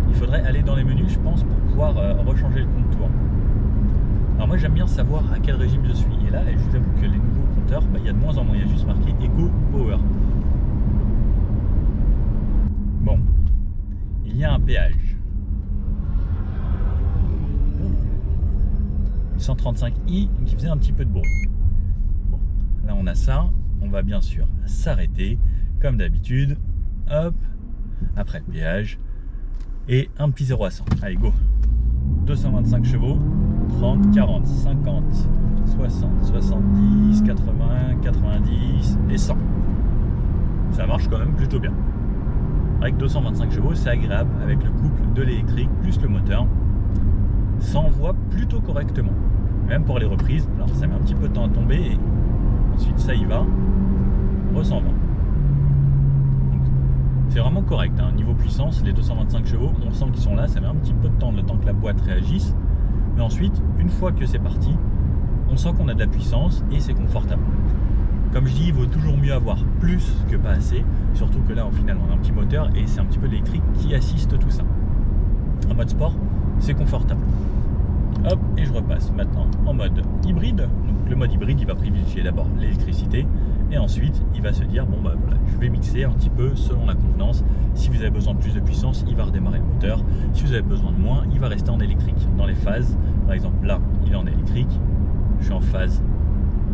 Il faudrait aller dans les menus, je pense, pour pouvoir rechanger le contour. Alors moi, j'aime bien savoir à quel régime je suis. Et là, je vous avoue que les nouveaux compteurs, il y a de moins en moins. Il y a juste marqué Eco Power. Bon. Il y a un péage. 135i qui faisait un petit peu de bruit. Bon. Là, on a ça. On va bien sûr s'arrêter, comme d'habitude. Hop. Après le péage. Et un petit 0 à 100. Allez, go. 225 chevaux. 30, 40, 50, 60, 70, 80, 90 et 100. Ça marche quand même plutôt bien. Avec 225 chevaux, c'est agréable avec le couple de l'électrique plus le moteur. Ça envoie plutôt correctement. Même pour les reprises. Alors ça met un petit peu de temps à tomber et ensuite ça y va. Re 120. C'est vraiment correct. Hein. Niveau puissance, les 225 chevaux, on sent qu'ils sont là. Ça met un petit peu de temps, le temps que la boîte réagisse. Mais ensuite, une fois que c'est parti, on sent qu'on a de la puissance et c'est confortable. Comme je dis, il vaut toujours mieux avoir plus que pas assez. Surtout que là, au final, on a un petit moteur et c'est un petit peu l'électrique qui assiste tout ça. En mode sport, c'est confortable. Hop, et je repasse maintenant en mode hybride. Donc le mode hybride, il va privilégier d'abord l'électricité. Et ensuite, il va se dire, bon bah voilà, je vais mixer un petit peu selon la convenance. Si vous avez besoin de plus de puissance, il va redémarrer le moteur. Si vous avez besoin de moins, il va rester en électrique. Dans les phases, par exemple là, il est en électrique. Je suis en phase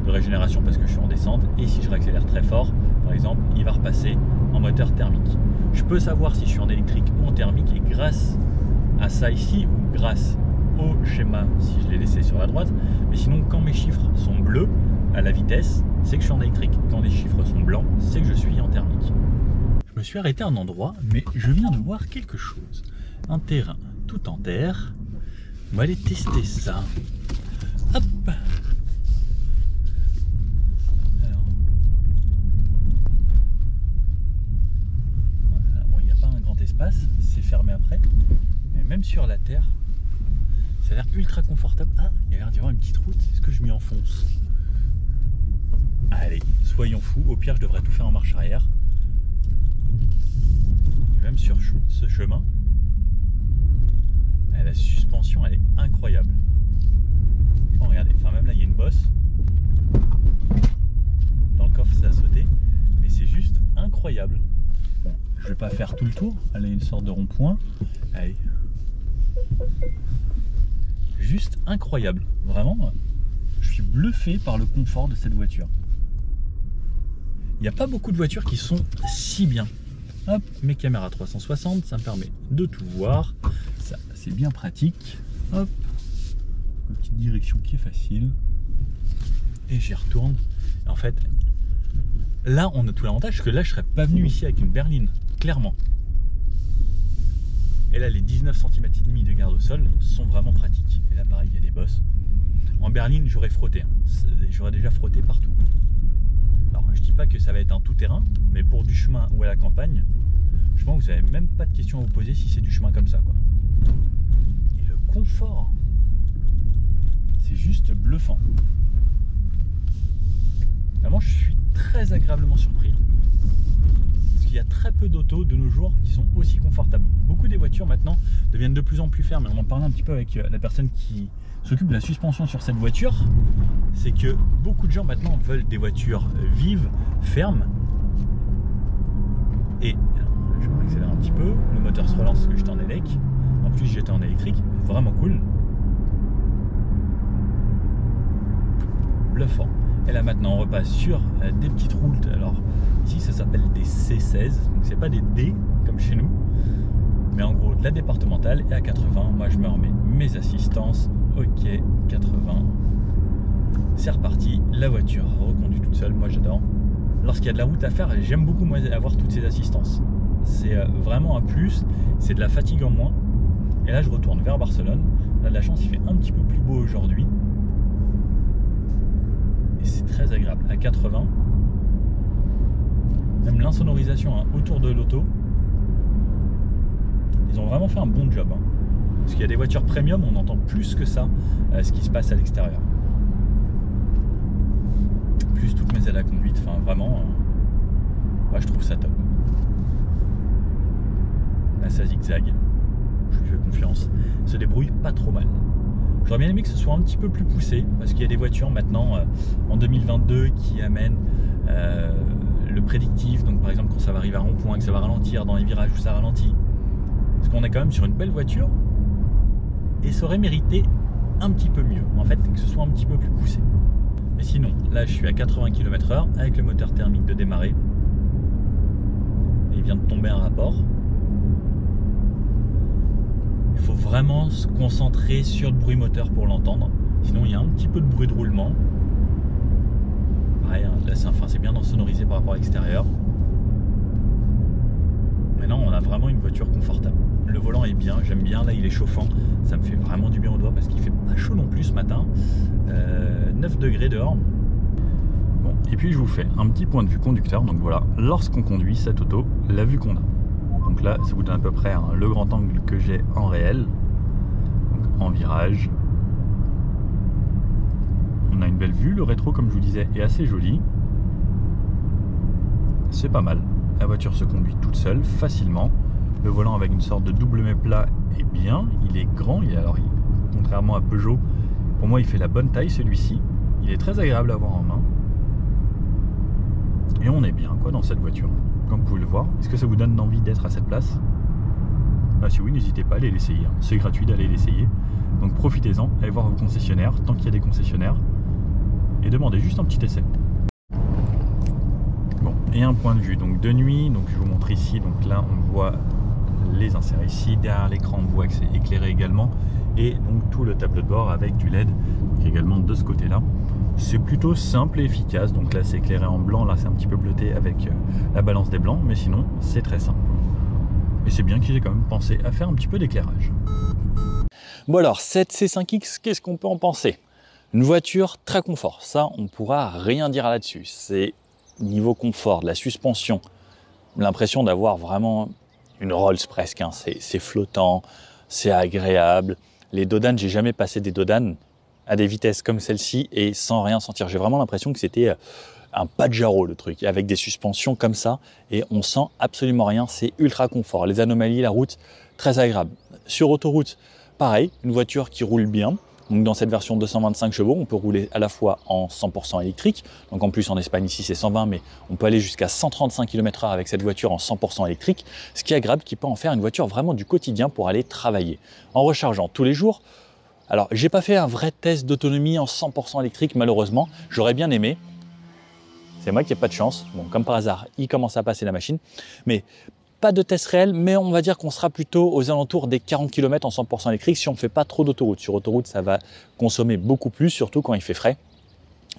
de régénération parce que je suis en descente. Et si je réaccélère très fort, par exemple, il va repasser en moteur thermique. Je peux savoir si je suis en électrique ou en thermique. Et grâce à ça ici, ou grâce au schéma, si je l'ai laissé sur la droite, mais sinon quand mes chiffres sont bleus à la vitesse, c'est que je suis en électrique. Quand les chiffres sont blancs, c'est que je suis en thermique. Je me suis arrêté à un endroit, mais je viens de voir quelque chose. Un terrain tout en terre. On va aller tester ça. Hop. Alors. Voilà. Bon, il n'y a pas un grand espace, c'est fermé après. Mais même sur la terre, ça a l'air ultra confortable. Ah, il y a l'air d'y avoir une petite route. Est-ce que je m'y enfonce? Allez, soyons fous. Au pire, je devrais tout faire en marche arrière. Et même sur ce chemin, la suspension, elle est incroyable. Oh, regardez, enfin même là, il y a une bosse. Dans le coffre, ça a sauté. Mais c'est juste incroyable. Bon, je vais pas faire tout le tour. Allez, une sorte de rond-point. Allez. Juste incroyable, vraiment, je suis bluffé par le confort de cette voiture. Il n'y a pas beaucoup de voitures qui sont si bien. Hop, mes caméras 360, ça me permet de tout voir, ça c'est bien pratique. Hop, une petite direction qui est facile, et j'y retourne. Et en fait, là on a tout l'avantage que là je serais pas venu ici avec une berline, clairement. Et là, les 19 cm et demi de garde au sol sont vraiment pratiques. Et là, pareil, il y a des bosses. En berline, j'aurais frotté. Hein. J'aurais déjà frotté partout. Alors, je dis pas que ça va être un tout-terrain, mais pour du chemin ou à la campagne, je pense que vous n'avez même pas de question à vous poser si c'est du chemin comme ça, quoi. Et le confort, c'est juste bluffant. Vraiment, je suis très agréablement surpris. Il y a très peu d'autos de nos jours qui sont aussi confortables. Beaucoup des voitures maintenant deviennent de plus en plus fermes. Et on en parlait un petit peu avec la personne qui s'occupe de la suspension sur cette voiture. C'est que beaucoup de gens maintenant veulent des voitures vives, fermes. Et je vais accélérer un petit peu. Le moteur se relance parce que j'étais en élec. En plus j'étais en électrique. Vraiment cool. Bluffant. Et là maintenant on repasse sur des petites routes. Alors ici ça s'appelle des C16, donc c'est pas des D comme chez nous. Mais en gros, de la départementale, et à 80, moi je me remets mes assistances. Ok, 80. C'est reparti, la voiture reconduit toute seule, moi j'adore. Lorsqu'il y a de la route à faire, j'aime beaucoup moi avoir toutes ces assistances. C'est vraiment un plus, c'est de la fatigue en moins. Et là je retourne vers Barcelone. Là de la chance, il fait un petit peu plus beau aujourd'hui. Et c'est très agréable. À 80, même l'insonorisation autour de l'auto, ils ont vraiment fait un bon job. Parce qu'il y a des voitures premium, on entend plus que ça ce qui se passe à l'extérieur. Plus toutes mes aides à conduite, enfin vraiment, ouais, je trouve ça top. Là ça zigzag, je lui fais confiance, il se débrouille pas trop mal. J'aurais bien aimé que ce soit un petit peu plus poussé, parce qu'il y a des voitures maintenant en 2022 qui amènent le prédictif, donc par exemple quand ça va arriver à rond-point, que ça va ralentir dans les virages où ça ralentit. Parce qu'on est quand même sur une belle voiture, et ça aurait mérité un petit peu mieux, en fait, que ce soit un petit peu plus poussé. Mais sinon, là je suis à 80 km/h avec le moteur thermique de démarrer. Il vient de tomber un rapport. Il faut vraiment se concentrer sur le bruit moteur pour l'entendre. Sinon il y a un petit peu de bruit de roulement. Pareil, là c'est bien sonorisé par rapport à l'extérieur. Maintenant on a vraiment une voiture confortable. Le volant est bien, j'aime bien, là il est chauffant. Ça me fait vraiment du bien au doigt parce qu'il fait pas chaud non plus ce matin. 9 degrés dehors. Bon, et puis je vous fais un petit point de vue conducteur. Donc voilà, lorsqu'on conduit cette auto, la vue qu'on a. Donc là, ça vous donne à peu près le grand angle que j'ai en réel. Donc en virage. On a une belle vue. Le rétro, comme je vous disais, est assez joli. C'est pas mal. La voiture se conduit toute seule, facilement. Le volant avec une sorte de double méplat est bien. Il est grand. Contrairement à Peugeot, pour moi, il fait la bonne taille celui-ci. Il est très agréable à avoir en main. Et on est bien quoi dans cette voiture, comme vous pouvez le voir. Est-ce que ça vous donne envie d'être à cette place? Bah si oui, n'hésitez pas à aller l'essayer. C'est gratuit d'aller l'essayer. Donc profitez-en, allez voir vos concessionnaires, tant qu'il y a des concessionnaires. Et demandez juste un petit essai. Bon, et un point de vue donc de nuit. Donc je vous montre ici. Donc là on voit les inserts ici. Derrière l'écran on voit que c'est éclairé également. Et donc tout le tableau de bord avec du LED donc également de ce côté là. C'est plutôt simple et efficace. Donc là c'est éclairé en blanc, là c'est un petit peu bleuté avec la balance des blancs, mais sinon c'est très simple. Et c'est bien qu'ils aient quand même pensé à faire un petit peu d'éclairage. Bon alors cette C5X, qu'est-ce qu'on peut en penser? Une voiture très confort, ça on pourra rien dire là-dessus. C'est niveau confort, de la suspension, l'impression d'avoir vraiment une Rolls presque, hein. C'est flottant, c'est agréable. Les dodanes, j'ai jamais passé des dodanes à des vitesses comme celle-ci et sans rien sentir. J'ai vraiment l'impression que c'était un Pajero le truc, avec des suspensions comme ça et on sent absolument rien, c'est ultra confort. Les anomalies, la route, très agréable. Sur autoroute, pareil, une voiture qui roule bien. Donc dans cette version 225 chevaux, on peut rouler à la fois en 100% électrique. Donc en plus en Espagne ici c'est 120, mais on peut aller jusqu'à 135 km/h avec cette voiture en 100% électrique. Ce qui est agréable, qui peut en faire une voiture vraiment du quotidien pour aller travailler. En rechargeant tous les jours. Alors j'ai pas fait un vrai test d'autonomie en 100% électrique malheureusement. J'aurais bien aimé. C'est moi qui n'ai pas de chance. Bon, comme par hasard, il commence à passer la machine. Mais pas de test réel, mais on va dire qu'on sera plutôt aux alentours des 40 km en 100% électrique si on ne fait pas trop d'autoroute. Sur autoroute, ça va consommer beaucoup plus, surtout quand il fait frais.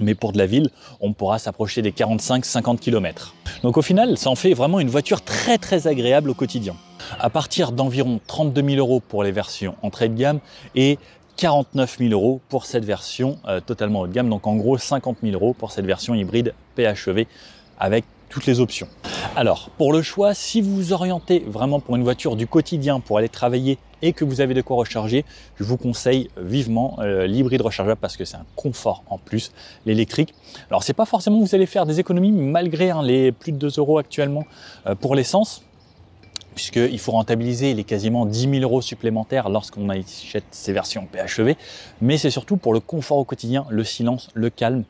Mais pour de la ville, on pourra s'approcher des 45-50 km. Donc au final, ça en fait vraiment une voiture très très agréable au quotidien. À partir d'environ 32 000 € pour les versions entrée de gamme et 49 000 € pour cette version totalement haut de gamme. Donc en gros 50 000 € pour cette version hybride PHEV avec toutes les options. Alors pour le choix, si vous vous orientez vraiment pour une voiture du quotidien pour aller travailler et que vous avez de quoi recharger, je vous conseille vivement l'hybride rechargeable parce que c'est un confort en plus, l'électrique. Alors c'est pas forcément que vous allez faire des économies malgré les plus de 2 € actuellement pour l'essence, puisqu'il faut rentabiliser les quasiment 10 000 € supplémentaires lorsqu'on achète ces versions PHEV, mais c'est surtout pour le confort au quotidien, le silence, le calme.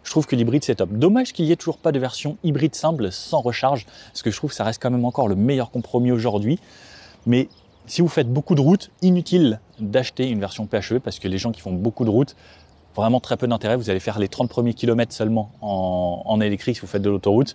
Je trouve que l'hybride c'est top. Dommage qu'il n'y ait toujours pas de version hybride simple sans recharge, parce que je trouve que ça reste quand même encore le meilleur compromis aujourd'hui. Mais si vous faites beaucoup de routes, inutile d'acheter une version PHEV, parce que les gens qui font beaucoup de routes, vraiment très peu d'intérêt. Vous allez faire les 30 premiers kilomètres seulement en électrique si vous faites de l'autoroute.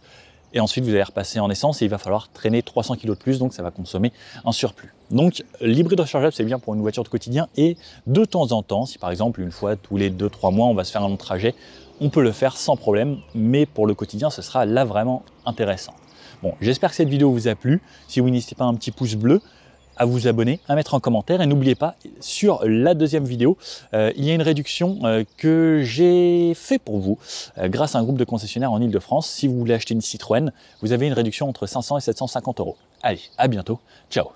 Et ensuite, vous allez repasser en essence et il va falloir traîner 300 kg de plus, donc ça va consommer un surplus. Donc, l'hybride rechargeable, c'est bien pour une voiture de quotidien et de temps en temps, si par exemple, une fois tous les 2-3 mois, on va se faire un long trajet, on peut le faire sans problème, mais pour le quotidien, ce sera là vraiment intéressant. Bon, j'espère que cette vidéo vous a plu. Si oui, n'hésitez pas à un petit pouce bleu, à vous abonner, à mettre en commentaire et n'oubliez pas, sur la deuxième vidéo, il y a une réduction que j'ai fait pour vous grâce à un groupe de concessionnaires en Ile-de-France. Si vous voulez acheter une Citroën, vous avez une réduction entre 500 et 750 €. Allez, à bientôt, ciao.